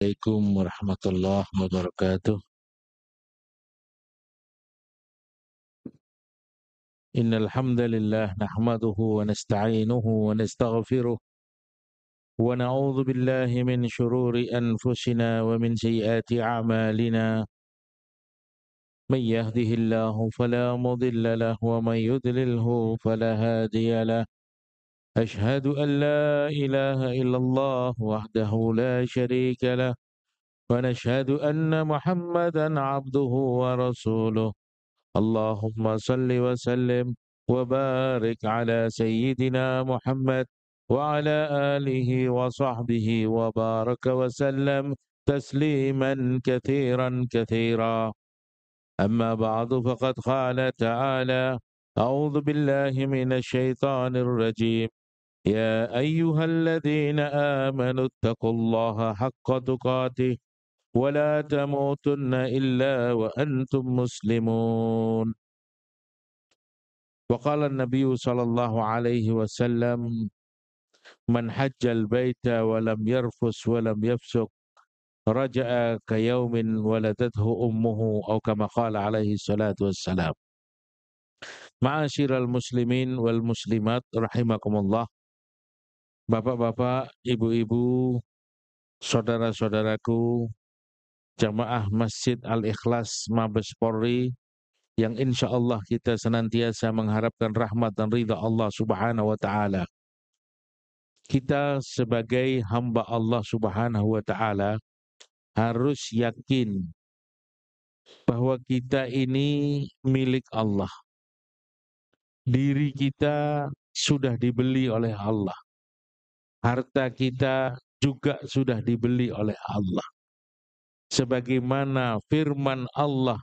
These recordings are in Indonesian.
Assalamualaikum warahmatullahi wabarakatuh. Innal hamdalillah nahmaduhu wa nasta'inuhu wa nastaghfiruh wa na'udzu billahi min shururi anfusina wa min sayyiati a'malina. May yahdihillahu fala mudilla lahu wa may yudlilhu fala hadiya lahu. Ashhadu an la ilaha illallah wahdahu la syarika lahu wa nashhadu anna Muhammadan 'abduhu wa rasuluh. Allahumma salli wa sallim wa barik ala sayyidina Muhammad wa ala alihi wa sahbihi wa baraka wa sallam tasliman kathiran kathira. Amma ba'du faqad qala ta'ala a'udzu billahi minasy syaithanir rajim. Ya ayyuhalladzina amanu taqullaha haqqa tuqatih wa la tamutunna illa wa antum muslimun. Wa qala an-nabiy sallallahu alaihi wasallam man hajjal baita wa lam yarfus wa lam yafsuq raja'a ka yaumin waladathu ummuhu aw kama qala alaihi salatu wassalam. Ma'asyiral muslimin wal muslimat rahimakumullah. Bapak-bapak, ibu-ibu, saudara-saudaraku, jamaah Masjid Al-Ikhlas Mabes Polri yang insyaallah kita senantiasa mengharapkan rahmat dan ridha Allah Subhanahu wa taala. Kita sebagai hamba Allah Subhanahu wa taala harus yakin bahwa kita ini milik Allah. Diri kita sudah dibeli oleh Allah. Harta kita juga sudah dibeli oleh Allah. Sebagaimana firman Allah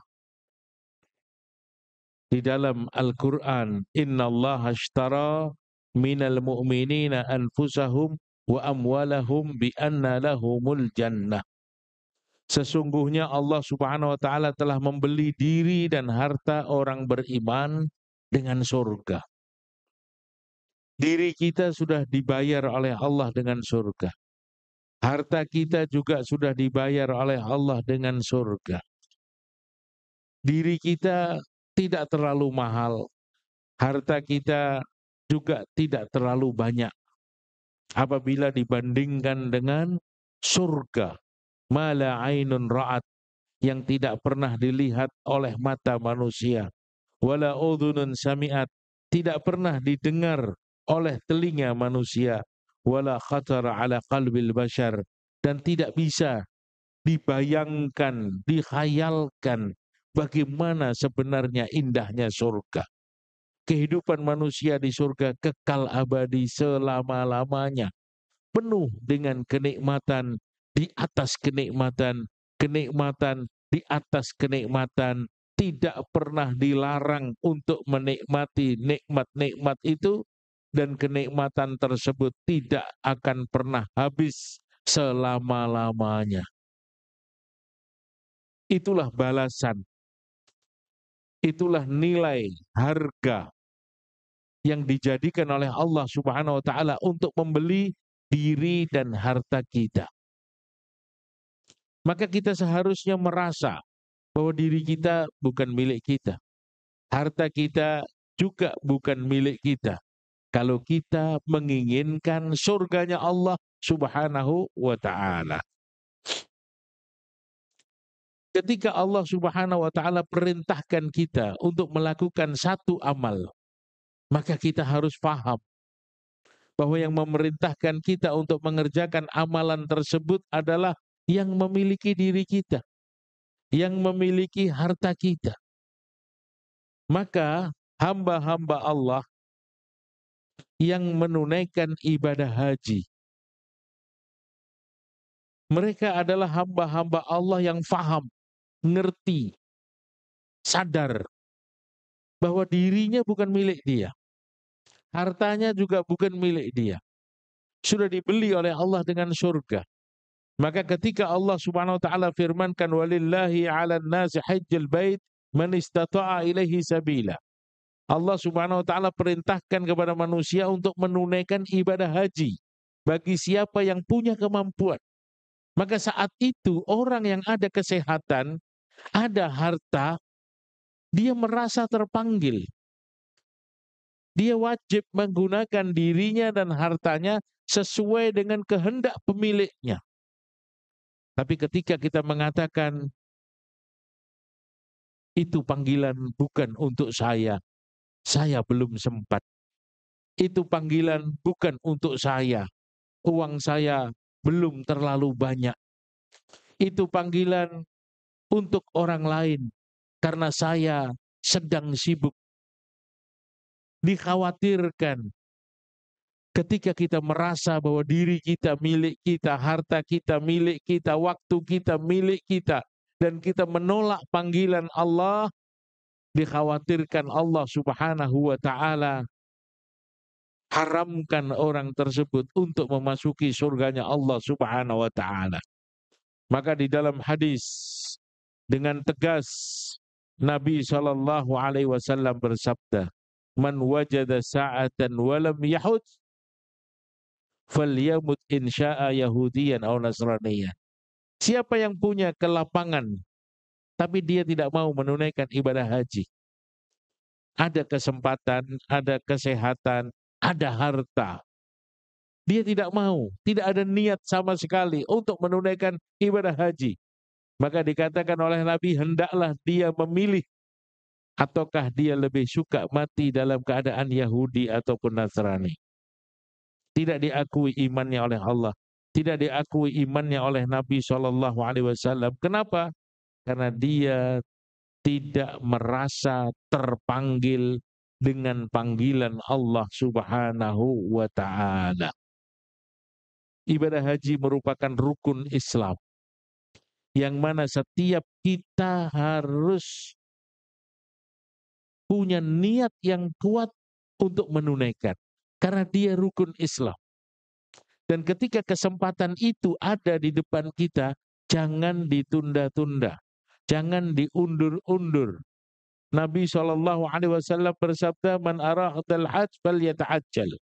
di dalam Al-Quran, innallaha ashtara minal mu'minina anfusahum wa amwalahum bi anna lahumul jannah. Sesungguhnya Allah Subhanahu wa taala telah membeli diri dan harta orang beriman dengan surga. Diri kita sudah dibayar oleh Allah dengan surga. Harta kita juga sudah dibayar oleh Allah dengan surga. Diri kita tidak terlalu mahal. Harta kita juga tidak terlalu banyak apabila dibandingkan dengan surga. Ma la ainun ra'at, yang tidak pernah dilihat oleh mata manusia. Wala udhunun sami'at, tidak pernah didengar oleh telinga manusia. Wala khatara ala qalbil bashar, dan tidak bisa dibayangkan, dikhayalkan bagaimana sebenarnya indahnya surga. Kehidupan manusia di surga kekal abadi selama-lamanya, penuh dengan kenikmatan di atas kenikmatan, kenikmatan di atas kenikmatan, tidak pernah dilarang untuk menikmati nikmat-nikmat itu, dan kenikmatan tersebut tidak akan pernah habis selama-lamanya. Itulah balasan, itulah nilai harga yang dijadikan oleh Allah Subhanahu wa taala untuk membeli diri dan harta kita. Maka kita seharusnya merasa bahwa diri kita bukan milik kita. Harta kita juga bukan milik kita. Kalau kita menginginkan surganya Allah Subhanahu wa ta'ala. Ketika Allah Subhanahu wa ta'ala perintahkan kita untuk melakukan satu amal, maka kita harus paham bahwa yang memerintahkan kita untuk mengerjakan amalan tersebut adalah yang memiliki diri kita, yang memiliki harta kita. Maka hamba-hamba Allah yang menunaikan ibadah haji, mereka adalah hamba-hamba Allah yang faham, ngerti, sadar bahwa dirinya bukan milik dia, hartanya juga bukan milik dia, sudah dibeli oleh Allah dengan surga. Maka ketika Allah Subhanahu wa taala firmankan walillahi 'alan nasi hajjal bait man istata'a ilaihi sabila, Allah Subhanahu wa taala perintahkan kepada manusia untuk menunaikan ibadah haji bagi siapa yang punya kemampuan. Maka saat itu orang yang ada kesehatan, ada harta, dia merasa terpanggil. Dia wajib menggunakan dirinya dan hartanya sesuai dengan kehendak pemiliknya. Tapi ketika kita mengatakan itu panggilan bukan untuk saya belum sempat. Itu panggilan bukan untuk saya, uang saya belum terlalu banyak. Itu panggilan untuk orang lain, karena saya sedang sibuk. Dikhawatirkan ketika kita merasa bahwa diri kita milik kita, harta kita milik kita, waktu kita milik kita, dan kita menolak panggilan Allah, dikhawatirkan Allah Subhanahu wa ta'ala haramkan orang tersebut untuk memasuki surganya Allah Subhanahu wa ta'ala. Maka di dalam hadis dengan tegas Nabi sallallahu alaihi wasallam bersabda, "Man wajada sa'atan wa lam yahud falyamut insya'a yahudiyan aw nasraniyan." Siapa yang punya kelapangan tapi dia tidak mau menunaikan ibadah haji, ada kesempatan, ada kesehatan, ada harta, dia tidak mau, tidak ada niat sama sekali untuk menunaikan ibadah haji, maka dikatakan oleh Nabi, hendaklah dia memilih, ataukah dia lebih suka mati dalam keadaan Yahudi ataupun Nasrani. Tidak diakui imannya oleh Allah, tidak diakui imannya oleh Nabi SAW. Kenapa? Karena dia tidak merasa terpanggil dengan panggilan Allah Subhanahu wa ta'ala. Ibadah haji merupakan rukun Islam yang mana setiap kita harus punya niat yang kuat untuk menunaikan, karena dia rukun Islam. Dan ketika kesempatan itu ada di depan kita, jangan ditunda-tunda, jangan diundur-undur. Nabi SAW bersabda, "Man aradal hajj falyata'ajjal."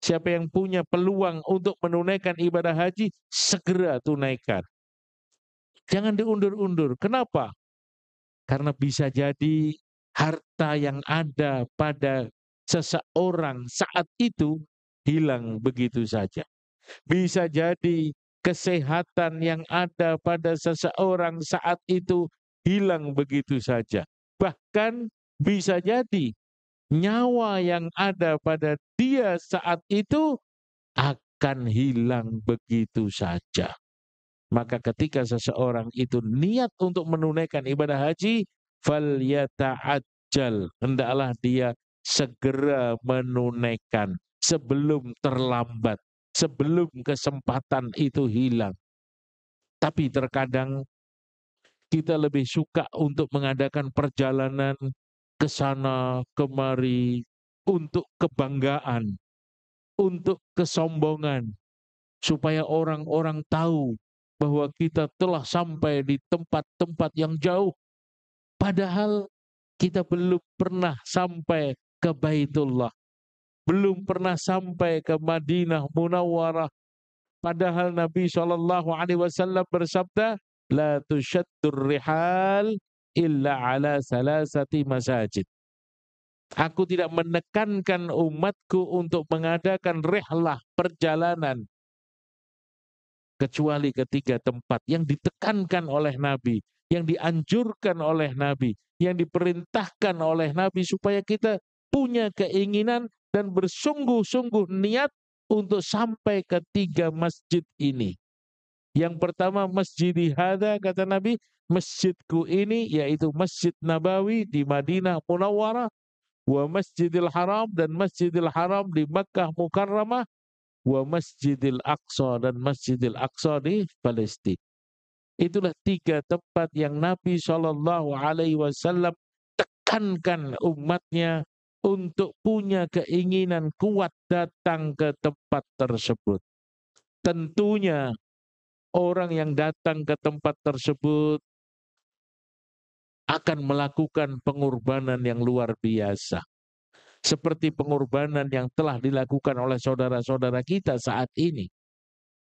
Siapa yang punya peluang untuk menunaikan ibadah haji, segera tunaikan. Jangan diundur-undur. Kenapa? Karena bisa jadi harta yang ada pada seseorang saat itu hilang begitu saja. Bisa jadi kesehatan yang ada pada seseorang saat itu hilang begitu saja. Bahkan bisa jadi nyawa yang ada pada dia saat itu akan hilang begitu saja. Maka ketika seseorang itu niat untuk menunaikan ibadah haji, falyata'ajjal, hendaklah dia segera menunaikan sebelum terlambat, sebelum kesempatan itu hilang. Tapi terkadang kita lebih suka untuk mengadakan perjalanan ke sana kemari untuk kebanggaan, untuk kesombongan, supaya orang-orang tahu bahwa kita telah sampai di tempat-tempat yang jauh, padahal kita belum pernah sampai ke Baitullah, belum pernah sampai ke Madinah Munawwarah. Padahal Nabi SAW bersabda, "La tusyaddur rihal illa ala salasati masajid." Aku tidak menekankan umatku untuk mengadakan rihlah, perjalanan, kecuali ketiga tempat yang ditekankan oleh Nabi, yang dianjurkan oleh Nabi, yang diperintahkan oleh Nabi, supaya kita punya keinginan dan bersungguh-sungguh niat untuk sampai ke tiga masjid ini. Yang pertama, masjidi hadza, kata Nabi, masjidku ini, yaitu Masjid Nabawi di Madinah Munawwarah, wa Masjidil Haram, dan Masjidil Haram di Makkah Mukarramah, wa Masjidil Aqsa, dan Masjidil Aqsa di Palestina. Itulah tiga tempat yang Nabi SAW tekankan umatnya untuk punya keinginan kuat datang ke tempat tersebut. Tentunya orang yang datang ke tempat tersebut akan melakukan pengorbanan yang luar biasa, seperti pengorbanan yang telah dilakukan oleh saudara-saudara kita saat ini.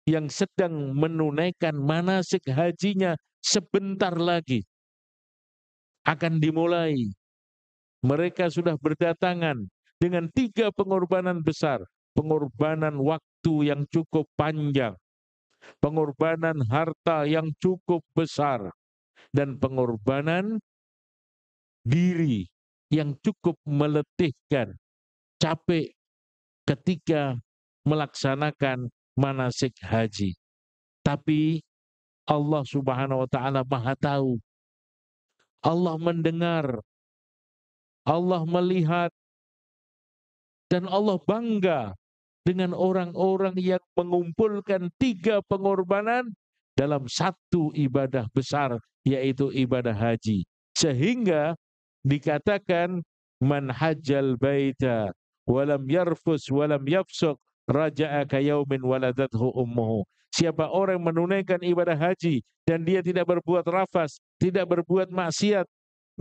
yang sedang menunaikan manasik hajinya sebentar lagi akan dimulai. Mereka sudah berdatangan dengan 3 pengorbanan besar. Pengorbanan waktu yang cukup panjang, pengorbanan harta yang cukup besar, dan pengorbanan diri yang cukup meletihkan, capek ketika melaksanakan manasik haji. Tapi Allah Subhanahu wa taala Maha tahu. Allah mendengar, Allah melihat, dan Allah bangga dengan orang-orang yang mengumpulkan 3 pengorbanan dalam satu ibadah besar, yaitu ibadah haji. Sehingga dikatakan man hajjal baita walam yarfus walam yafsuq raja'a ka yaumin waladathu ummuhu. Siapa orang menunaikan ibadah haji dan dia tidak berbuat rafas, tidak berbuat maksiat,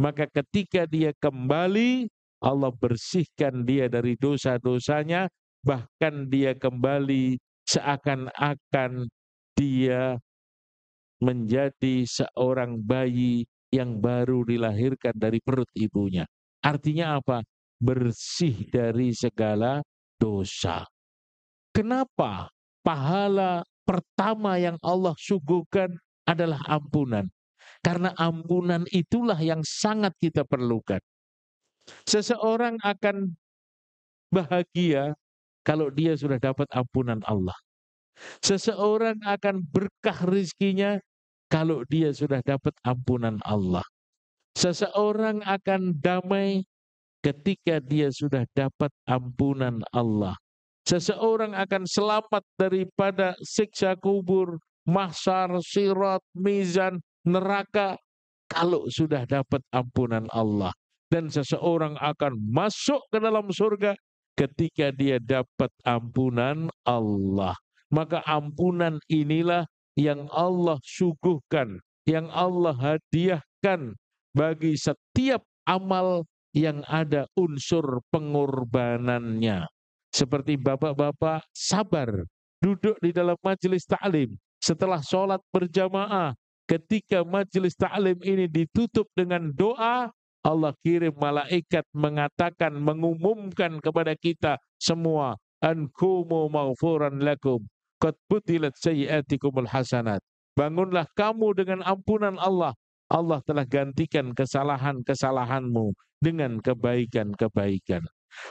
maka ketika dia kembali, Allah bersihkan dia dari dosa-dosanya, bahkan dia kembali seakan-akan dia menjadi seorang bayi yang baru dilahirkan dari perut ibunya. Artinya apa? Bersih dari segala dosa. Kenapa pahala pertama yang Allah suguhkan adalah ampunan? Karena ampunan itulah yang sangat kita perlukan. Seseorang akan bahagia kalau dia sudah dapat ampunan Allah. Seseorang akan berkah rizkinya kalau dia sudah dapat ampunan Allah. Seseorang akan damai ketika dia sudah dapat ampunan Allah. Seseorang akan selamat daripada siksa kubur, mahsyar, sirat, mizan, neraka kalau sudah dapat ampunan Allah. Dan seseorang akan masuk ke dalam surga ketika dia dapat ampunan Allah. Maka ampunan inilah yang Allah suguhkan, yang Allah hadiahkan bagi setiap amal yang ada unsur pengorbanannya. Seperti bapak-bapak sabar duduk di dalam majelis ta'lim setelah sholat berjamaah. Ketika majelis ta'lim ini ditutup dengan doa, Allah kirim malaikat mengatakan, mengumumkan kepada kita semua, ankumu maghfuran lakum qad butilat sayyiatikumul hasanat. Bangunlah kamu dengan ampunan Allah. Allah telah gantikan kesalahan-kesalahanmu dengan kebaikan-kebaikan.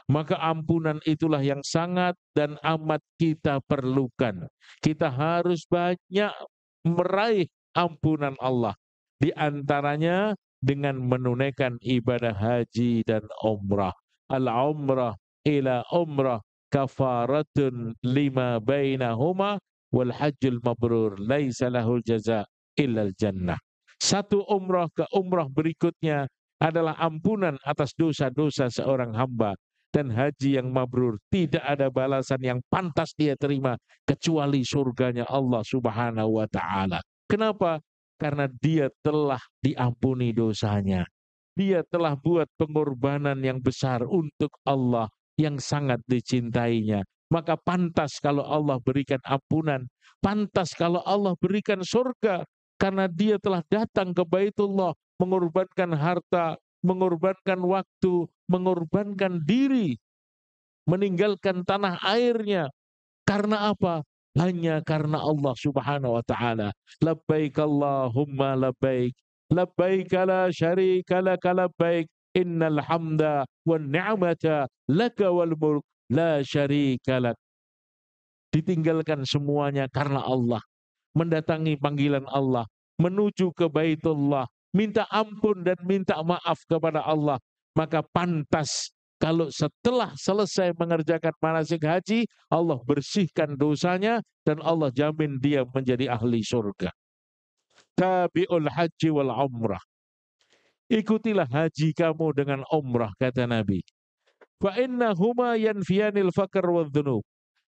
Maka ampunan itulah yang sangat dan amat kita perlukan. Kita harus banyak meraih ampunan Allah. Di antaranya dengan menunaikan ibadah haji dan umrah. Al-umrah ila umrah kafaratun lima bainahuma wal hajjul mabrur laisa lahul jaza illal jannah. Satu umrah ke umrah berikutnya adalah ampunan atas dosa-dosa seorang hamba. Dan haji yang mabrur tidak ada balasan yang pantas dia terima kecuali surganya Allah Subhanahu wa taala. Kenapa? Karena dia telah diampuni dosanya. Dia telah buat pengorbanan yang besar untuk Allah yang sangat dicintainya. Maka pantas kalau Allah berikan ampunan, pantas kalau Allah berikan surga, karena dia telah datang ke Baitullah, mengorbankan harta, mengorbankan waktu, mengorbankan diri, meninggalkan tanah airnya. Karena apa? Hanya karena Allah Subhanahu wa taala. Labbaik Allahumma labbaik. Labbaik la syarika laka labbaik. Innal hamda wan ni'mata laka wal mulk la syarika lak. Ditinggalkan semuanya karena Allah. Mendatangi panggilan Allah, menuju ke Baitullah, minta ampun dan minta maaf kepada Allah. Maka pantas kalau setelah selesai mengerjakan manasik haji, Allah bersihkan dosanya dan Allah jamin dia menjadi ahli surga. Tabi'ul haji wal umrah. Ikutilah haji kamu dengan umrah, kata Nabi. Fa innahuma yanfiyanil faqr wal dhunub.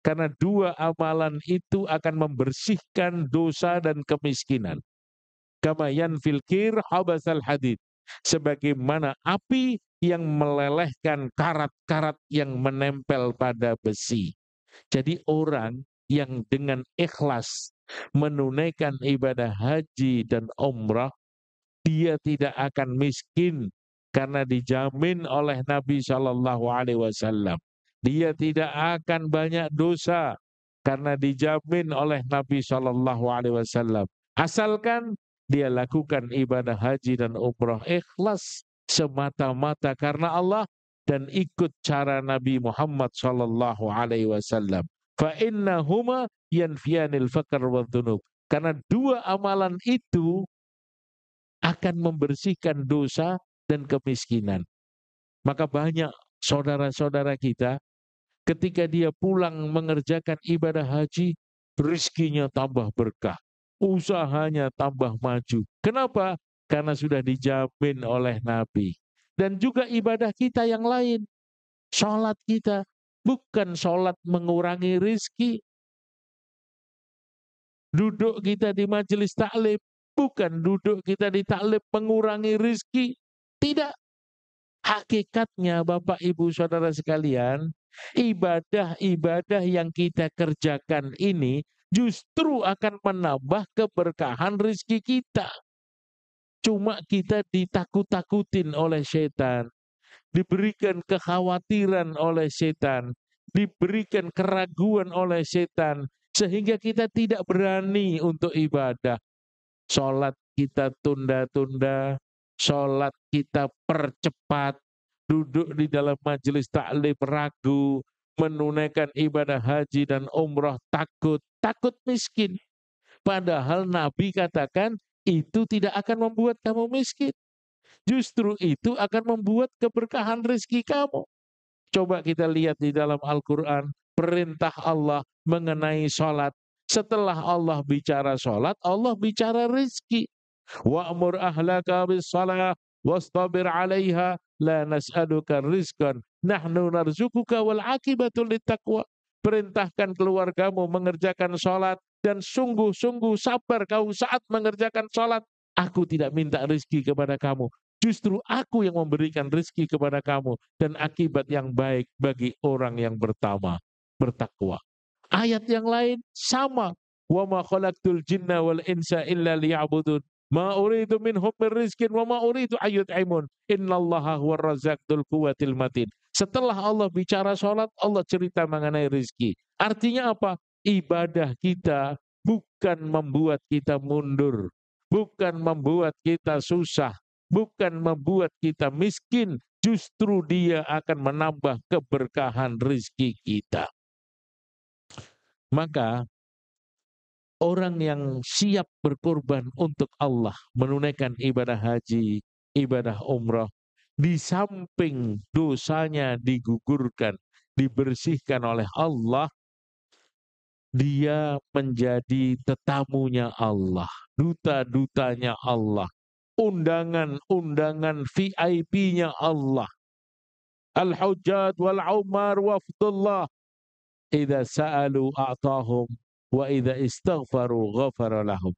Karena dua amalan itu akan membersihkan dosa dan kemiskinan. Kama yanfil kir habasal hadid. Sebagaimana api yang melelehkan karat-karat yang menempel pada besi. Jadi orang yang dengan ikhlas menunaikan ibadah haji dan umrah, dia tidak akan miskin karena dijamin oleh Nabi Shallallahu Alaihi Wasallam. Dia tidak akan banyak dosa karena dijamin oleh Nabi Shallallahu Alaihi Wasallam. Asalkan dia lakukan ibadah haji dan umrah ikhlas semata-mata karena Allah dan ikut cara Nabi Muhammad Shallallahu Alaihi Wasallam. Fa innahuma yanfiyanil faqr wa dzunub. Karena dua amalan itu akan membersihkan dosa dan kemiskinan. Maka banyak saudara-saudara kita ketika dia pulang mengerjakan ibadah haji, rezekinya tambah berkah, usahanya tambah maju. Kenapa? Karena sudah dijamin oleh Nabi. Dan juga ibadah kita yang lain, sholat kita, bukan sholat mengurangi rezeki. Duduk kita di majelis taklim, bukan duduk kita di taklim mengurangi rezeki. Tidak. Hakikatnya Bapak Ibu Saudara sekalian, ibadah-ibadah yang kita kerjakan ini justru akan menambah keberkahan rezeki kita. Cuma kita ditakut-takutin oleh setan, diberikan kekhawatiran oleh setan, diberikan keraguan oleh setan, sehingga kita tidak berani untuk ibadah. Sholat kita tunda-tunda, sholat kita percepat, duduk di dalam majelis taklim ragu, menunaikan ibadah haji dan umrah takut miskin. Padahal Nabi katakan itu tidak akan membuat kamu miskin. Justru itu akan membuat keberkahan rezeki kamu. Coba kita lihat di dalam Al-Quran, perintah Allah mengenai sholat. Setelah Allah bicara sholat, Allah bicara rizki. Wa'mur ahlaka bis-salah, wastabir 'alaiha, la nas'aluka rizqan, nahnu narzukuka wal 'aqibatul littaqwa. Perintahkan keluargamu mengerjakan sholat, dan sungguh-sungguh sabar kau saat mengerjakan sholat. Aku tidak minta rizki kepada kamu. Justru aku yang memberikan rezeki kepada kamu dan akibat yang baik bagi orang yang bertakwa. Ayat yang lain sama. Wa ma khalaqtul jinna wal insa illa liya'budun. Ma uridu minhum min rizqin wa ma uridu ayyut'imun. Innallaha huwar razzaqul quwwatil matin. Setelah Allah bicara sholat, Allah cerita mengenai rezeki. Artinya apa? Ibadah kita bukan membuat kita mundur, bukan membuat kita susah, bukan membuat kita miskin, justru dia akan menambah keberkahan rezeki kita. Maka orang yang siap berkorban untuk Allah, menunaikan ibadah haji, ibadah umrah, di samping dosanya digugurkan, dibersihkan oleh Allah, dia menjadi tetamunya Allah, duta-dutanya Allah, undangan-undangan VIP-nya Allah. Al-hujjat wal-umar wafdullah. Idza sa'alu a'tahum wa idza istaghfaru ghafara lahum.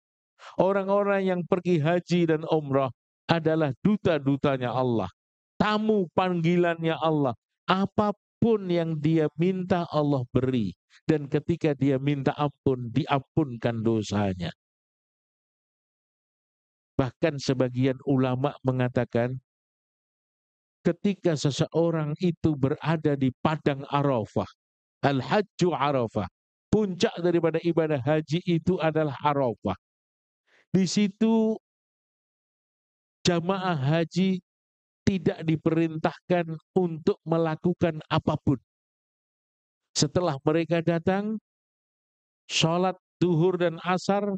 Orang-orang yang pergi haji dan umrah adalah duta-dutanya Allah, tamu panggilannya Allah. Apapun yang dia minta Allah beri, dan ketika dia minta ampun, diampunkan dosanya. Bahkan sebagian ulama mengatakan ketika seseorang itu berada di padang Arafah, Al-Hajju Arafah, puncak daripada ibadah haji itu adalah Arafah. Di situ jamaah haji tidak diperintahkan untuk melakukan apapun. Setelah mereka datang, sholat duhur dan asar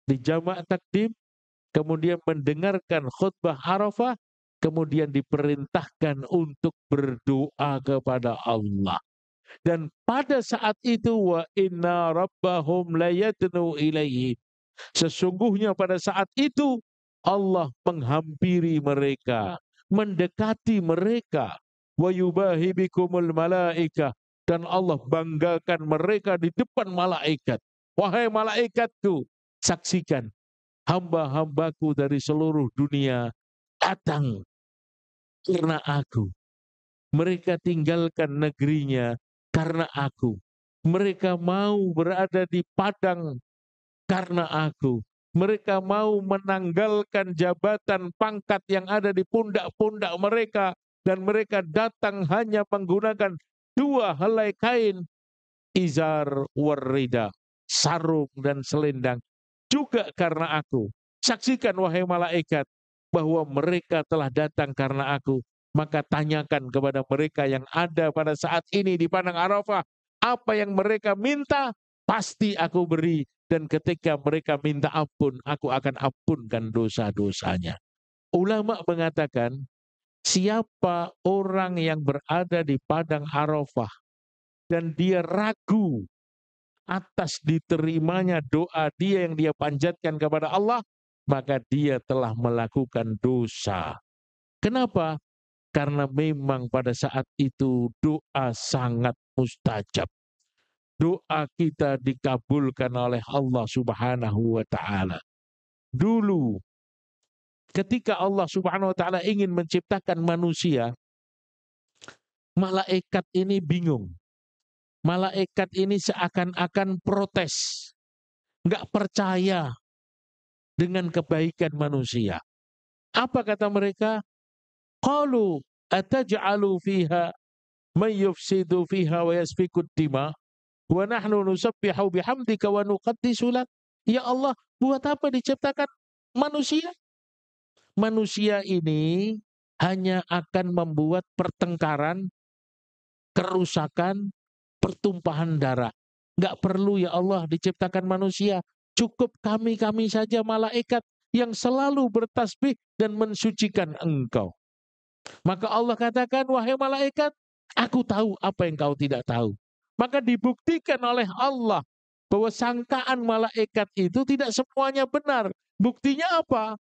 di jamaah takdim, kemudian mendengarkan khutbah Arafah, kemudian diperintahkan untuk berdoa kepada Allah. Dan pada saat itu wa inna rabbahum layadnu ilaihi. Sesungguhnya pada saat itu Allah menghampiri mereka, mendekati mereka. Wa yubahi bikumul malaikah, dan Allah banggakan mereka di depan malaikat. Wahai malaikatku, saksikan hamba-hambaku dari seluruh dunia datang karena aku. Mereka tinggalkan negerinya karena aku. Mereka mau berada di padang karena aku. Mereka mau menanggalkan jabatan pangkat yang ada di pundak-pundak mereka. Dan mereka datang hanya menggunakan dua helai kain, izar warrida, sarung dan selendang, juga karena aku. Saksikan wahai malaikat bahwa mereka telah datang karena aku. Maka tanyakan kepada mereka yang ada pada saat ini di padang Arafah, apa yang mereka minta pasti aku beri, dan ketika mereka minta ampun aku akan ampunkan dosa-dosanya. Ulama mengatakan, siapa orang yang berada di padang Arafah dan dia ragu atas diterimanya doa dia yang dia panjatkan kepada Allah, maka dia telah melakukan dosa. Kenapa? Karena memang pada saat itu doa sangat mustajab. Doa kita dikabulkan oleh Allah Subhanahu wa taala. Dulu ketika Allah Subhanahu wa taala ingin menciptakan manusia, malaikat ini bingung. Malaikat ini seakan-akan protes, nggak percaya dengan kebaikan manusia. Apa kata mereka? Qalu ataj'alu fiha may yufsidu fiha wa yasfiku dima wa nahnu nusabbihu bihamdika wa nuqaddisu lak. Ya Allah, buat apa diciptakan manusia? Manusia ini hanya akan membuat pertengkaran, kerusakan, pertumpahan darah. Enggak perlu ya Allah diciptakan manusia. Cukup kami-kami saja malaikat yang selalu bertasbih dan mensucikan Engkau. Maka Allah katakan, wahai malaikat, aku tahu apa yang kau tidak tahu. Maka dibuktikan oleh Allah bahwa sangkaan malaikat itu tidak semuanya benar. Buktinya apa?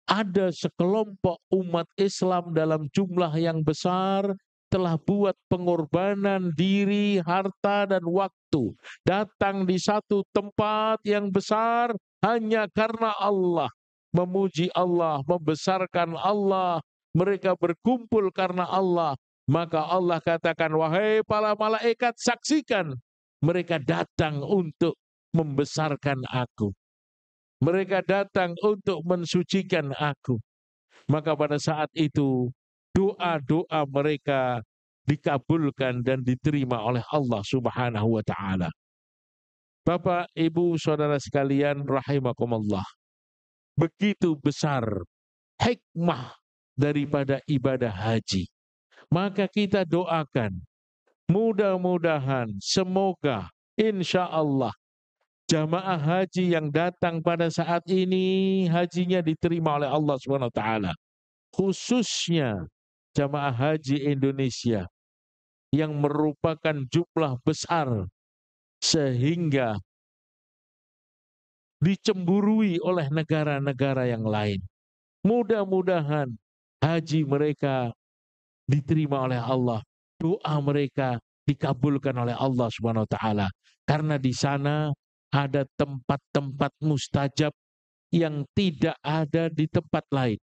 Ada sekelompok umat Islam dalam jumlah yang besar telah buat pengorbanan diri, harta, dan waktu. Datang di satu tempat yang besar hanya karena Allah. Memuji Allah, membesarkan Allah. Mereka berkumpul karena Allah. Maka Allah katakan, wahai para malaikat, saksikan. Mereka datang untuk membesarkan aku. Mereka datang untuk mensucikan aku. Maka pada saat itu doa-doa mereka dikabulkan dan diterima oleh Allah Subhanahu wa taala. Bapak, Ibu, Saudara sekalian rahimakumullah. Begitu besar hikmah daripada ibadah haji. Maka kita doakan, mudah-mudahan, semoga, insya Allah, jamaah haji yang datang pada saat ini hajinya diterima oleh Allah Subhanahu wa taala. Khususnya jamaah haji Indonesia yang merupakan jumlah besar sehingga dicemburui oleh negara-negara yang lain. Mudah-mudahan haji mereka diterima oleh Allah. Doa mereka dikabulkan oleh Allah Subhanahu wa taala. Karena di sana ada tempat-tempat mustajab yang tidak ada di tempat lain.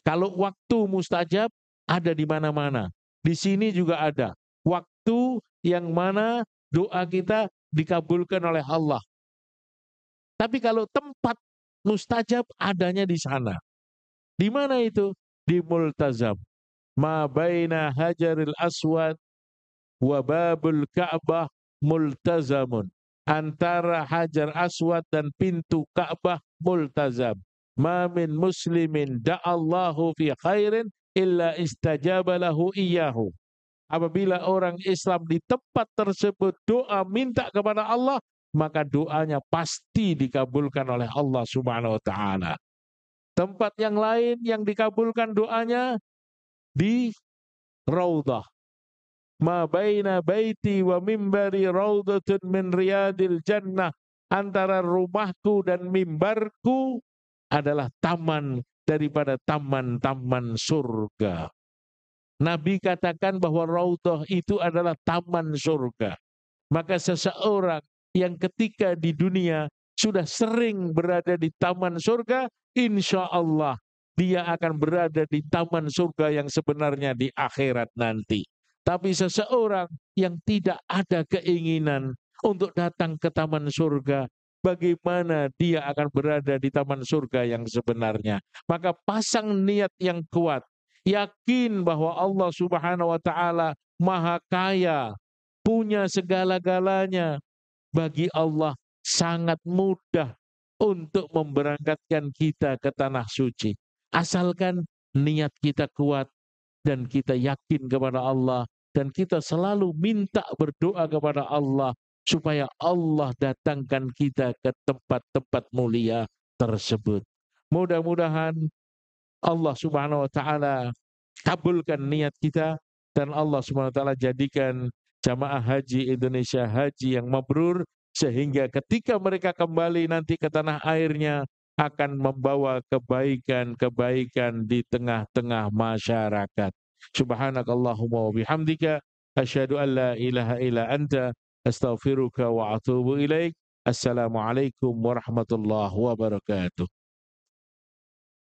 Kalau waktu mustajab ada di mana-mana. Di sini juga ada waktu yang mana doa kita dikabulkan oleh Allah. Tapi kalau tempat mustajab adanya di sana. Di mana itu? Di Multazam. Ma baina Hajaril Aswad wa Babul Ka'bah multazamun. Antara Hajar Aswad dan pintu Ka'bah multazam. Ma min muslimin da'allahu fi khairin illa istajaba lahu iyyahu. Apabila orang Islam di tempat tersebut doa minta kepada Allah, maka doanya pasti dikabulkan oleh Allah Subhanahu wa taala. Tempat yang lain yang dikabulkan doanya di Raudhah. Ma baina baiti wa mimbari raudatun min riyadil jannah. Antara rumahku dan mimbarku adalah taman daripada taman-taman surga. Nabi katakan bahwa Raudhah itu adalah taman surga. Maka seseorang yang ketika di dunia sudah sering berada di taman surga, insya Allah dia akan berada di taman surga yang sebenarnya di akhirat nanti. Tapi seseorang yang tidak ada keinginan untuk datang ke taman surga, bagaimana dia akan berada di taman surga yang sebenarnya? Maka pasang niat yang kuat, yakin bahwa Allah Subhanahu wa taala Maha Kaya, punya segala-galanya. Bagi Allah sangat mudah untuk memberangkatkan kita ke tanah suci. Asalkan niat kita kuat dan kita yakin kepada Allah dan kita selalu minta berdoa kepada Allah supaya Allah datangkan kita ke tempat-tempat mulia tersebut. Mudah-mudahan Allah Subhanahu wa taala kabulkan niat kita dan Allah Subhanahu wa taala jadikan jamaah haji Indonesia haji yang mabrur sehingga ketika mereka kembali nanti ke tanah airnya akan membawa kebaikan-kebaikan di tengah-tengah masyarakat. Subhanakallahumma wa bihamdika asyhadu an la ilaha illa anta astaghfiruka wa atubu ilaik. Assalamualaikum warahmatullahi wabarakatuh.